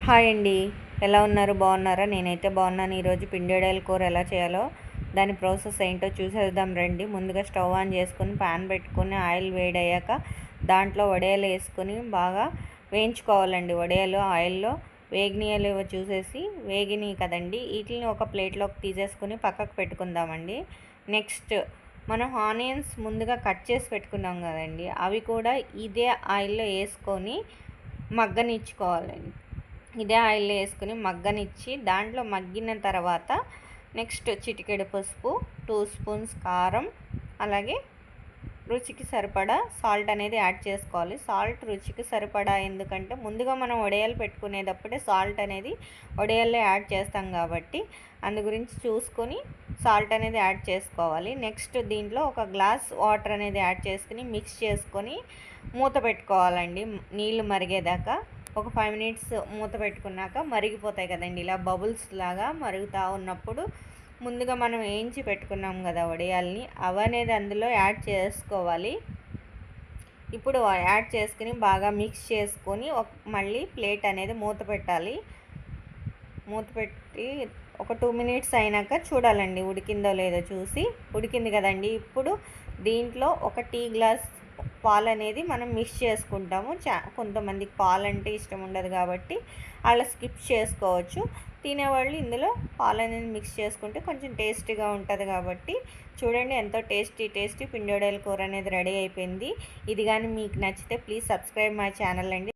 Hi అండి. ఎలా ఉన్నారు? బాగున్నారా? నేనైతే బాగున్నాను. ఈరోజు పిండి కూర ఎలా చేయాలో దాని ప్రాసెస్ ఏంటో చూసేద్దాం రండి. ముందుగా స్టవ్ ఆన్ చేసుకొని ప్యాన్ పెట్టుకొని ఆయిల్ వేడయ్యాక దాంట్లో వడియాలు వేసుకొని బాగా వేయించుకోవాలండి. వడియాలు ఆయిల్లో వేగినాయలు చూసేసి వేగినాయి కదండి, వీటిని ఒక ప్లేట్లోకి తీసేసుకొని పక్కకు పెట్టుకుందామండి. నెక్స్ట్ మనం ఆనియన్స్ ముందుగా కట్ చేసి పెట్టుకున్నాం కదండి, అవి కూడా ఇదే ఆయిల్లో వేసుకొని మగ్గనిచ్చుకోవాలండి. ఇదే ఆయిల్ వేసుకుని మగ్గనిచ్చి దాంట్లో మగ్గిన తర్వాత నెక్స్ట్ చిటికెడు పసుపు, 2 స్పూన్స్ కారం, అలాగే రుచికి సరిపడా సాల్ట్ అనేది యాడ్ చేసుకోవాలి. సాల్ట్ రుచికి సరిపడా, ఎందుకంటే ముందుగా మనం వడియాలు పెట్టుకునేటప్పుడే సాల్ట్ అనేది వడియాల్లో యాడ్ చేస్తాం కాబట్టి అందు గురించి చూసుకొని సాల్ట్ అనేది యాడ్ చేసుకోవాలి. నెక్స్ట్ దీంట్లో ఒక గ్లాస్ వాటర్ అనేది యాడ్ చేసుకుని మిక్స్ చేసుకొని మూత పెట్టుకోవాలండి. నీళ్ళు మరిగేదాకా ఒక 5 మినిట్స్ మూత పెట్టుకున్నాక మరిగిపోతాయి కదండి. ఇలా బబుల్స్ లాగా మరుగుతూ ఉన్నప్పుడు ముందుగా మనం వేయించి పెట్టుకున్నాం కదా వడియాల్ని, అవనేది అందులో యాడ్ చేసుకోవాలి. ఇప్పుడు యాడ్ చేసుకుని బాగా మిక్స్ చేసుకొని మళ్ళీ ప్లేట్ అనేది మూత పెట్టాలి. మూత పెట్టి ఒక 2 మినిట్స్ అయినాక చూడాలండి ఉడికిందో లేదో చూసి. ఉడికింది కదండి. ఇప్పుడు దీంట్లో ఒక టీ గ్లాస్ పాలు అనేది మనం మిక్స్ చేసుకుంటాము. కొంతమందికి పాలు అంటే ఇష్టం ఉండదు కాబట్టి అలా స్కిప్ చేసుకోవచ్చు. తినేవాళ్ళు ఇందులో పాలు అనేది మిక్స్ చేసుకుంటే కొంచెం టేస్టీగా ఉంటుంది కాబట్టి చూడండి, ఎంతో టేస్టీ పిండి వడియాల కూర అనేది రెడీ అయిపోయింది. ఇది కానీ మీకు నచ్చితే ప్లీజ్ సబ్స్క్రైబ్ మై ఛానల్ అండి.